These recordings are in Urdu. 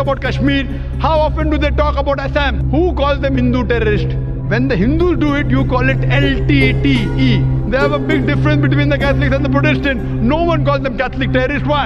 about Kashmir? How often do they talk about Assam? Who calls them Hindu terrorist? When the Hindus do it, you call it LTTE. They have a big difference between the Catholics and the Protestants. No one calls them Catholic terrorists. Why?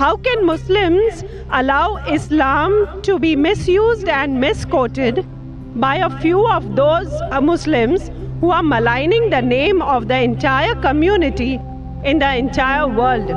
How can Muslims allow Islam to be misused and misquoted by a few of those Muslims who are maligning the name of the entire community in the entire world?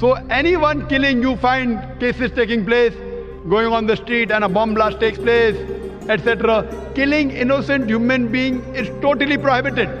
So anyone killing, you find cases taking place, going on the street and a bomb blast takes place, etc. Killing innocent human being is totally prohibited.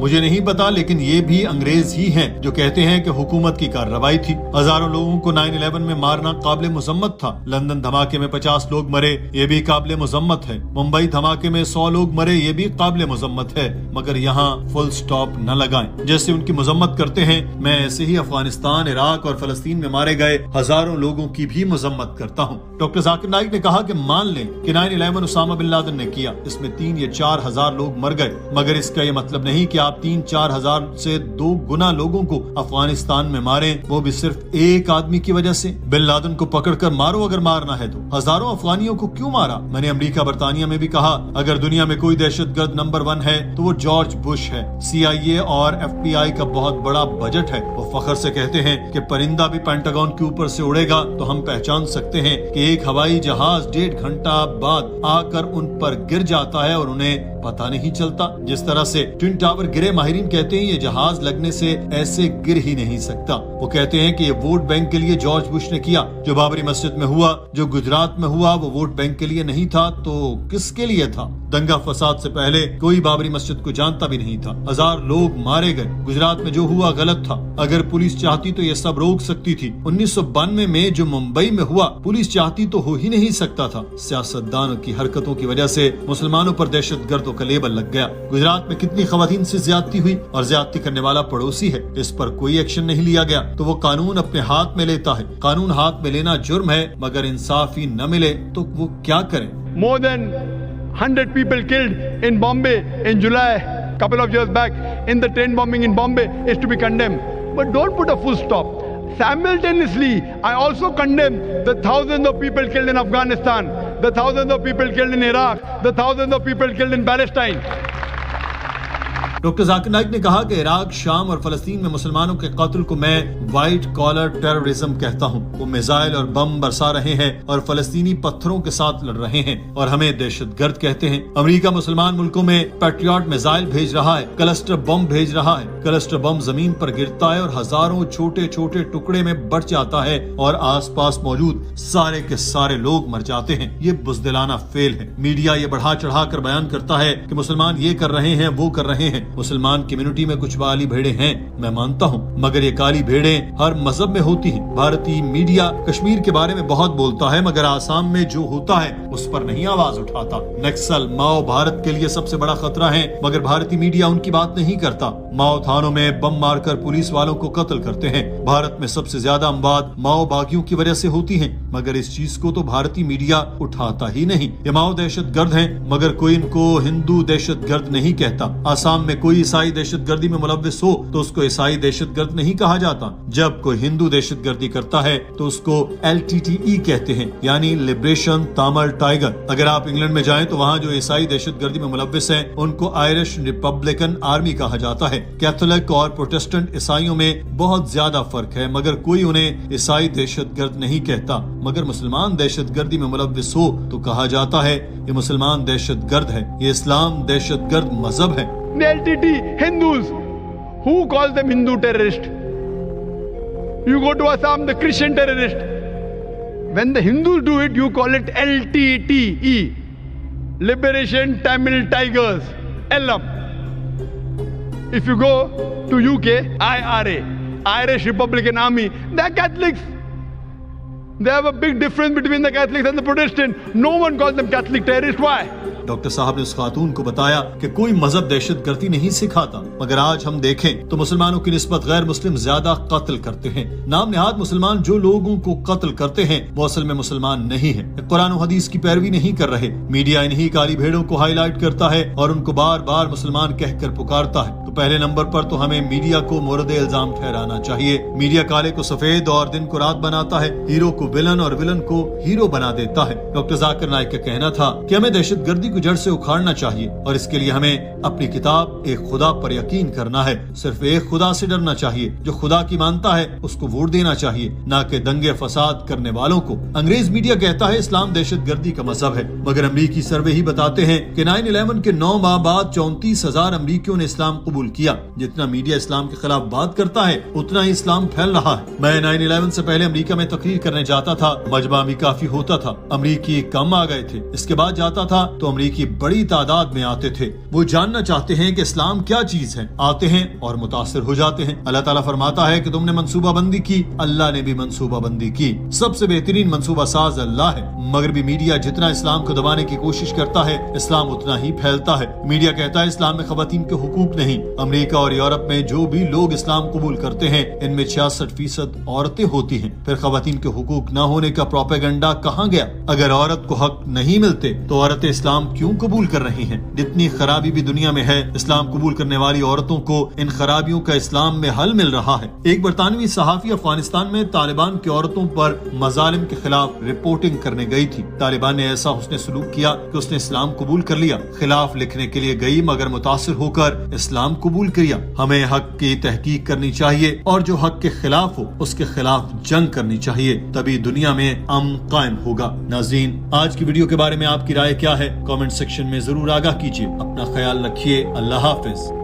مجھے نہیں پتا، لیکن یہ بھی انگریز ہی ہیں جو کہتے ہیں کہ حکومت کی کارروائی تھی۔ ہزاروں لوگوں کو 9/11 میں مارنا قابل مذمت تھا۔ لندن دھماکے میں 50 لوگ مرے، یہ بھی قابل مذمت ہے۔ ممبئی دھماکے میں 100 لوگ مرے، یہ بھی قابل مذمت ہے، مگر یہاں فل سٹاپ نہ لگائیں۔ جیسے ان کی مذمت کرتے ہیں، میں ایسے ہی افغانستان، عراق اور فلسطین میں مارے گئے ہزاروں لوگوں کی بھی مذمت کرتا ہوں۔ ڈاکٹر ذاکر نائک نے کہا کہ مان لیں کہ 9/11 اسامہ بن لادن نے کیا، اس میں 3 یا 4 ہزار لوگ مر گئے، مگر اس کا یہ مطلب نہیں کہ آپ 3-4 ہزار سے 2 گنا لوگوں کو افغانستان میں ماریں، وہ بھی صرف ایک آدمی کی وجہ سے۔ بن لادن کو پکڑ کر مارو اگر مارنا ہے تو، ہزاروں افغانیوں کو کیوں مارا؟ میں نے امریکہ برطانیہ میں بھی کہا، اگر دنیا میں کوئی دہشت گرد نمبر 1 ہے تو وہ جارج بش ہے۔ CIA اور FBI کا بہت بڑا بجٹ ہے، وہ فخر سے کہتے ہیں کہ پرندہ بھی پینٹاگون کے اوپر سے اڑے گا تو ہم پہچان سکتے ہیں کہ ایک ہوائی جہاز 1.5 گھنٹہ بعد آ کر ان پر گر جاتا ہے اور انہیں پتہ نہیں چلتا۔ جس طرح سے ٹوین ٹاور گرے، ماہرین کہتے ہیں یہ جہاز لگنے سے ایسے گر ہی نہیں سکتا۔ وہ کہتے ہیں کہ یہ ووٹ بینک کے لیے جارج بش نے کیا، جو بابری مسجد میں ہوا، جو گجرات میں ہوا، وہ ووٹ بینک کے لیے نہیں تھا تو کس کے لیے تھا؟ دنگا فساد سے پہلے کوئی بابری مسجد کو جانتا بھی نہیں تھا، 1000 لوگ مارے گئے۔ گجرات میں جو ہوا غلط تھا، اگر پولیس چاہتی تو یہ سب روک سکتی تھی۔ 1992 میں جو ممبئی میں ہوا، پولیس چاہتی تو ہو ہی نہیں سکتا تھا۔ سیاستدانوں کی حرکتوں کی وجہ سے مسلمانوں پر دہشت گردوں کا لیبل لگ گیا۔ گجرات میں کتنی خواتین سے زیادتی ہوئی اور زیادتی کرنے والا پڑوسی ہے، اس پر کوئی ایکشن نہیں لیا گیا تو وہ قانون اپنے ہاتھ میں لیتا ہے۔ قانون ہاتھ میں لینا جرم ہے، مگر انصاف ہی نہ ملے تو وہ کیا کریں؟ More than 100 people killed in Bombay in July, couple of years back, in the train bombing in Bombay is to be condemned. But don't put a full stop. Simultaneously, I also condemn the thousands of people killed in Afghanistan, the thousands of people killed in Iraq, the thousands of people killed in Palestine. Doctor Zakir Naik نے کہا کہ عراق، شام اور فلسطین میں مسلمانوں کے قتل کو میں وائٹ کالر ٹیررزم کہتا ہوں۔ وہ میزائل اور بم برسا رہے ہیں اور فلسطینی پتھروں کے ساتھ لڑ رہے ہیں اور ہمیں دہشت گرد کہتے ہیں۔ امریکہ مسلمان ملکوں میں پیٹریاٹ میزائل بھیج رہا ہے، کلسٹر بم بھیج رہا ہے۔ کلسٹر بم زمین پر گرتا ہے اور ہزاروں چھوٹے چھوٹے ٹکڑے میں بٹ جاتا ہے اور آس پاس موجود سارے کے سارے لوگ مر جاتے ہیں۔ یہ بزدلانہ فعل ہے۔ میڈیا یہ بڑھا چڑھا کر بیان کرتا ہے کہ مسلمان یہ کر رہے ہیں، وہ کر رہے ہیں۔ مسلمان کمیونٹی میں کچھ کالی بھیڑیں ہیں، میں مانتا ہوں، مگر یہ کالی بھیڑیں ہر مذہب میں ہوتی ہیں۔ بھارتی میڈیا کشمیر کے بارے میں بہت بولتا ہے، مگر آسام میں جو ہوتا ہے اس پر نہیں آواز اٹھاتا۔ نکسل، ماؤ بھارت کے لیے سب سے بڑا خطرہ ہیں، مگر بھارتی میڈیا ان کی بات نہیں کرتا۔ ماؤ تھانوں میں بم مار کر پولیس والوں کو قتل کرتے ہیں۔ بھارت میں سب سے زیادہ اموات ماؤ باغیوں کی وجہ سے ہوتی ہیں، مگر اس چیز کو تو بھارتی میڈیا اٹھاتا ہی نہیں۔ یہ ماؤ دہشت گرد ہیں، مگر کوئی ان کو ہندو دہشت گرد نہیں کہتا۔ آسام میں کوئی عیسائی دہشت گردی میں ملوث ہو تو اس کو عیسائی دہشت گرد نہیں کہا جاتا۔ جب کوئی ہندو دہشت گردی کرتا ہے تو اس کو LTTE کہتے ہیں، یعنی لبریشن تامل ٹائیگر۔ اگر آپ انگلینڈ میں جائیں تو وہاں جو عیسائی دہشت گردی میں ملوث ہیں ان کو آئرش ریپبلکن آرمی کہا جاتا ہے۔ کیتھولک اور پروٹسٹنٹ عیسائیوں میں بہت زیادہ فرق ہے، مگر کوئی انہیں عیسائی دہشت گرد نہیں کہتا۔ مگر مسلمان دہشت گردی میں ملوث ہو تو کہا جاتا ہے یہ مسلمان دہشت گرد ہے، یہ اسلام دہشت گرد مذہب ہے۔ The LTT, Hindus, who calls them Hindu terrorist? You go to Assam, the Christian terrorist. When the Hindus do it, you call it LTTE, Liberation Tamil Tigers, LM. If you go to UK, IRA, Irish Republican Army, they're Catholics. They have a big difference between the Catholics and the Protestants. No one calls them Catholic terrorists. Why? Doctor صاحب نے اس خاتون کو بتایا کہ کوئی مذہب دہشت گردی نہیں سکھاتا، مگر آج ہم دیکھیں تو مسلمانوں کی نسبت غیر مسلم زیادہ قتل کرتے ہیں۔ نام نہاد مسلمان جو لوگوں کو قتل کرتے ہیں وہ اصل میں مسلمان نہیں ہیں، قرآن و حدیث کی پیروی نہیں کر رہے۔ میڈیا انہی کالی بھیڑوں کو ہائی لائٹ کرتا ہے اور ان کو بار بار مسلمان کہہ کر پکارتا ہے۔ تو پہلے نمبر پر تو ہمیں میڈیا کو مورد الزام ٹھہرانا چاہیے۔ میڈیا کالے کو سفید اور دن کو رات بناتا ہے، ہیرو کو ویلن اور ویلن کو ہیرو بنا دیتا ہے۔ ڈاکٹر ذاکر نائک کا کہنا تھا کہ ہمیں دہشت گردی کو جڑ سے اکھاڑنا چاہیے اور اس کے لیے ہمیں اپنی کتاب ایک خدا پر یقین کرنا ہے۔ صرف ایک خدا سے ڈرنا چاہیے، جو خدا کی مانتا ہے اس کو ووٹ دینا چاہیے، نہ کہ دنگے فساد کرنے والوں کو۔ انگریز میڈیا کہتا ہے اسلام دہشت گردی کا مذہب ہے، مگر امریکی سروے ہی بتاتے ہیں کہ 9/11 کے 9 ماہ بعد 34,000 امریکیوں نے اسلام قبول کیا۔ جتنا میڈیا اسلام کے خلاف بات کرتا ہے اتنا ہی اسلام پھیل رہا ہے۔ میں 9/11 سے پہلے امریکہ میں تقریر کرنے جاتا تھا، مجمع بھی کافی ہوتا تھا، امریکی کم آ گئے تھے۔ اس کے بعد جاتا تھا تو امریکی بڑی تعداد میں آتے تھے. وہ جاننا چاہتے ہیں کہ اسلام کیا چیز ہے, آتے ہیں اور متاثر ہو جاتے ہیں. اللہ تعالیٰ فرماتا ہے کہ تم نے منصوبہ بندی کی, اللہ نے بھی منصوبہ بندی کی. سب سے بہترین منصوبہ ساز اللہ ہے. مغربی میڈیا جتنا اسلام کو دبانے کی کوشش کرتا ہے, اسلام اتنا ہی پھیلتا ہے. میڈیا کہتا ہے اسلام میں خواتین کے حقوق نہیں. امریکہ اور یورپ میں جو بھی لوگ اسلام قبول کرتے ہیں ان میں 66% عورتیں ہوتی ہیں. پھر خواتین کے حقوق نہ ہونے کا پروپیگنڈا کہاں گیا؟ اگر عورت کو حق نہیں ملتے تو عورتیں اسلام کیوں قبول کر رہی ہیں؟ جتنی خرابی بھی دنیا میں ہے, اسلام قبول کرنے والی عورتوں کو ان خرابیوں کا اسلام میں حل مل رہا ہے. ایک برطانوی صحافی افغانستان میں طالبان کی عورتوں پر مظالم کے خلاف رپورٹنگ کرنے گئی تھی. طالبان نے ایسا حسن سلوک کیا کہ اس نے اسلام قبول کر لیا. خلاف لکھنے کے لیے گئی مگر متاثر ہو کر اسلام قبول کیا. ہمیں حق کی تحقیق کرنی چاہیے اور جو حق کے خلاف ہو اس کے خلاف جنگ کرنی چاہیے, تبھی دنیا میں امن قائم ہوگا. ناظرین, آج کی ویڈیو کے بارے میں آپ کی رائے کیا ہے؟ کامنٹ سیکشن میں ضرور آگاہ کیجیے. اپنا خیال رکھیے. اللہ حافظ.